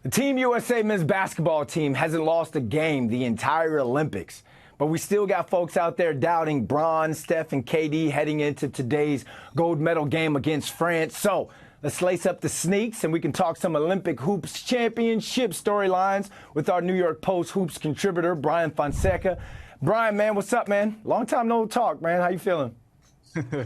The Team USA men's basketball team hasn't lost a game the entire Olympics, but we still got folks out there doubting Bron, Steph, and KD heading into today's gold medal game against France. So let's lace up the sneaks and we can talk some Olympic Hoops Championship storylines with our New York Post Hoops contributor, Bryan Fonseca. Bryan, man, what's up, man? Long time no talk, man. How you feeling?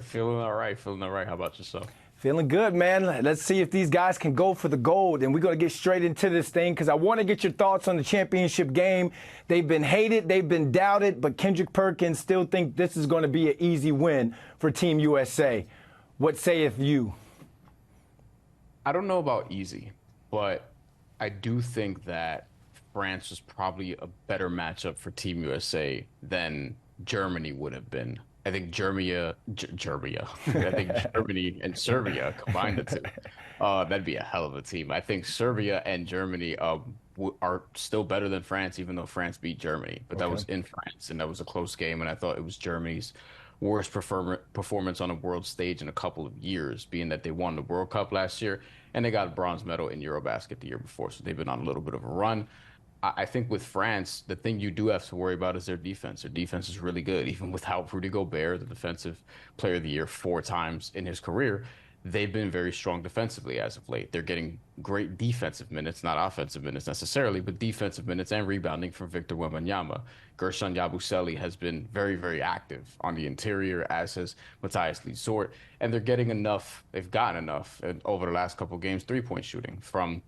Feeling all right. Feeling all right. How about yourself? Feeling good, man. Let's see if these guys can go for the gold. And we're going to get straight into this thing because I want to get your thoughts on the championship game. They've been hated, they've been doubted, but Kendrick Perkins still think this is going to be an easy win for Team USA. What sayeth you? I don't know about easy, but I do think that France was probably a better matchup for Team USA than Germany would have been. I think Germany, I think Germany and Serbia combined the two. That'd be a hell of a team. I think Serbia and Germany are still better than France, even though France beat Germany. But that was in France, and that was a close game. And I thought it was Germany's worst performance on a world stage in a couple of years, being that they won the World Cup last year and they got a bronze medal in Eurobasket the year before. So they've been on a little bit of a run. I think with France, the thing you do have to worry about is their defense. Their defense is really good. Even without Rudy Gobert, the defensive player of the year 4 times in his career, they've been very strong defensively as of late. They're getting great defensive minutes, not offensive minutes necessarily, but defensive minutes and rebounding from Victor Wembanyama. Gershon Yabusele has been very, very active on the interior, as has Matthias Liesort. And they're getting enough, they've gotten enough over the last couple of games, three-point shooting from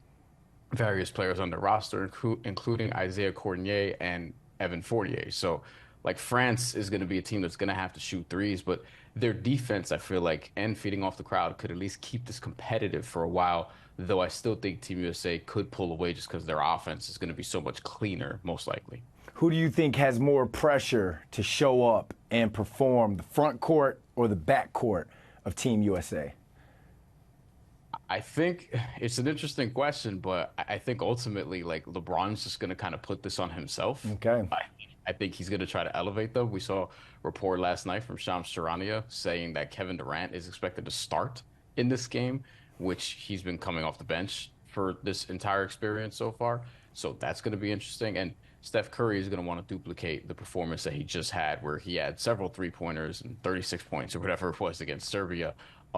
various players on the roster, including Isaiah Cornier and Evan Fournier. So, like, France is going to be a team that's going to have to shoot threes, but their defense, I feel like, and feeding off the crowd could at least keep this competitive for a while, though I still think Team USA could pull away just because their offense is going to be so much cleaner, most likely. Who do you think has more pressure to show up and perform, the front court or the back court of Team USA? I think it's an interesting question, but I think ultimately, like, LeBron's just going to kind of put this on himself. Okay. I think he's going to try to elevate them. We saw a report last night from Shams Charania saying that Kevin Durant is expected to start in this game, which he's been coming off the bench for this entire experience so far. So that's going to be interesting. And Steph Curry is going to want to duplicate the performance that he just had, where he had several three-pointers and 36 points or whatever it was against Serbia,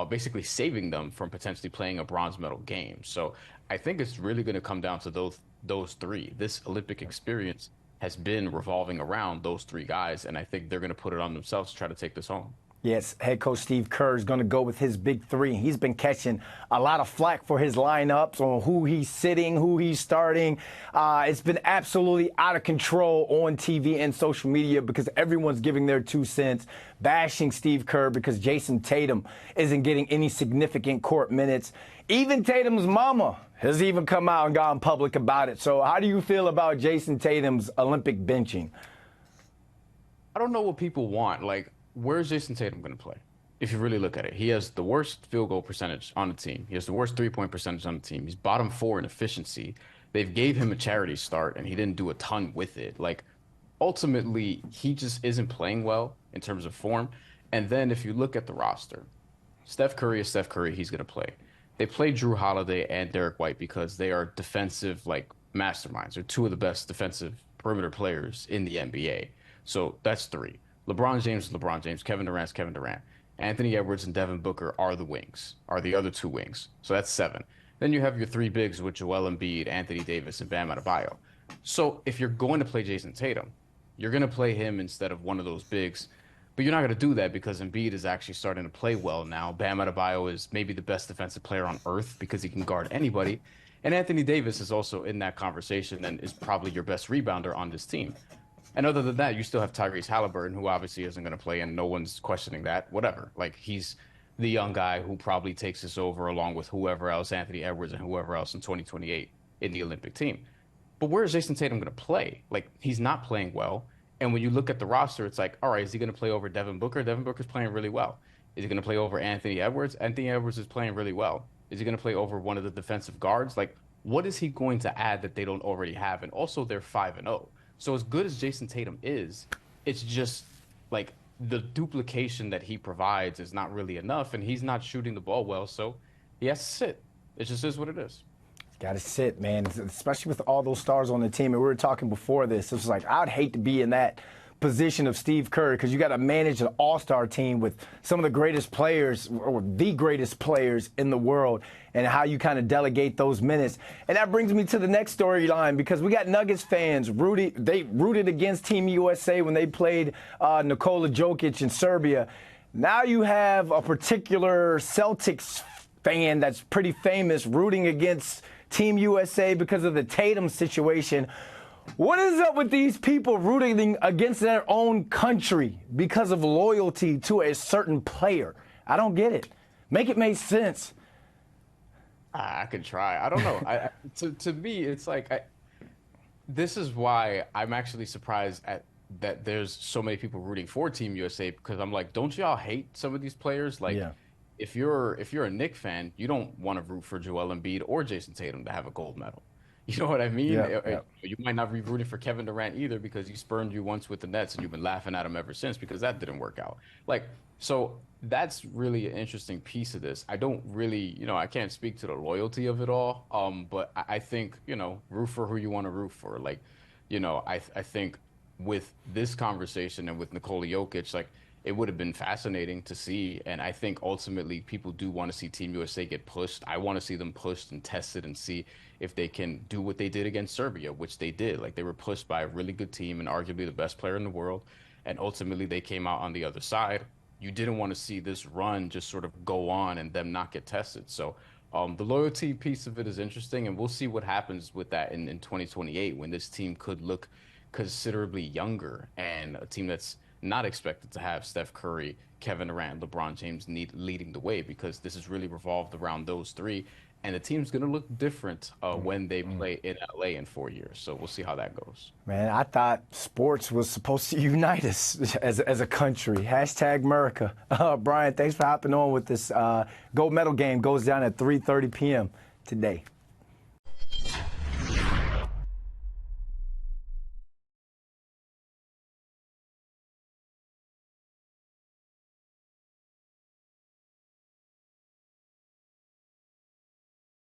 basically saving them from potentially playing a bronze medal game. So I think it's really going to come down to those three. This Olympic experience has been revolving around those three guys, and I think they're going to put it on themselves to try to take this home. Yes, head coach Steve Kerr is going to go with his big three. He's been catching a lot of flack for his lineups on who he's sitting, who he's starting. It's been absolutely out of control on TV and social media because everyone's giving their 2 cents, bashing Steve Kerr because Jason Tatum isn't getting any significant court minutes. Even Tatum's mama has even come out and gone public about it. So how do you feel about Jason Tatum's Olympic benching? I don't know what people want. Like, where's Jason Tatum going to play? If you really look at it, he has the worst field goal percentage on the team. He has the worst three-point percentage on the team. He's bottom 4 in efficiency. They've gave him a charity start, and he didn't do a ton with it. Like, ultimately, he just isn't playing well in terms of form. And then if you look at the roster, Steph Curry is Steph Curry. He's going to play. They play Drew Holiday and Derek White because they are defensive, like, masterminds. They're 2 of the best defensive perimeter players in the NBA. So that's 3. LeBron James is LeBron James. Kevin Durant's Kevin Durant. Anthony Edwards and Devin Booker are the wings, are the other 2 wings. So that's 7. Then you have your 3 bigs with Joel Embiid, Anthony Davis, and Bam Adebayo. So if you're going to play Jason Tatum, you're going to play him instead of one of those bigs. But you're not going to do that because Embiid is actually starting to play well now. Bam Adebayo is maybe the best defensive player on earth because he can guard anybody. And Anthony Davis is also in that conversation and is probably your best rebounder on this team. And other than that, you still have Tyrese Halliburton, who obviously isn't going to play, and no one's questioning that. Whatever. Like, he's the young guy who probably takes us over along with whoever else, Anthony Edwards and whoever else in 2028 in the Olympic team. But where is Jason Tatum going to play? Like, he's not playing well. And when you look at the roster, it's like, all right, is he going to play over Devin Booker? Devin Booker's playing really well. Is he going to play over Anthony Edwards? Anthony Edwards is playing really well. Is he going to play over one of the defensive guards? Like, what is he going to add that they don't already have? And also, they're 5-0. So as good as Jason Tatum is, it's just like the duplication that he provides is not really enough, and he's not shooting the ball well, so he has to sit. It just is what it is. Got to sit, man, especially with all those stars on the team. And we were talking before this. It was like, I'd hate to be in that position of Steve Kerr because you got to manage an all-star team with some of the greatest players or the greatest players in the world and how you kind of delegate those minutes. And that brings me to the next storyline because we got Nuggets fans they rooted against Team USA when they played Nikola Jokic in Serbia. Now you have a particular Celtics fan that's pretty famous rooting against Team USA because of the Tatum situation. What is up with these people rooting against their own country because of loyalty to a certain player? I don't get it. Make it make sense. I could try. I don't know. To me, it's like this is why I'm actually surprised at that there's so many people rooting for Team USA because I'm like, don't y'all hate some of these players? Like, Yeah. if you're a Knicks fan, you don't want to root for Joel Embiid or Jason Tatum to have a gold medal. You know what I mean? Yeah. You might not be rooting for Kevin Durant either because he spurned you once with the Nets and you've been laughing at him ever since because that didn't work out. Like, so that's really an interesting piece of this. I don't really, I can't speak to the loyalty of it all. But I think, root for who you want to root for. Like, I think with this conversation and with Nikola Jokic, like, it would have been fascinating to see. And I think ultimately people do want to see Team USA get pushed. I want to see them pushed and tested and see if they can do what they did against Serbia, which they did. Like they were pushed by a really good team and arguably the best player in the world. And ultimately they came out on the other side. You didn't want to see this run just sort of go on and them not get tested. So the loyalty piece of it is interesting. And we'll see what happens with that in 2028 when this team could look considerably younger and a team that's not expected to have Steph Curry, Kevin Durant, LeBron James leading the way because this is really revolved around those three. And the team's going to look different when they play in LA in 4 years. So we'll see how that goes. Man, I thought sports was supposed to unite us as a country. Hashtag America. Bryan, thanks for hopping on with this. Gold medal game goes down at 3:30 p.m. today.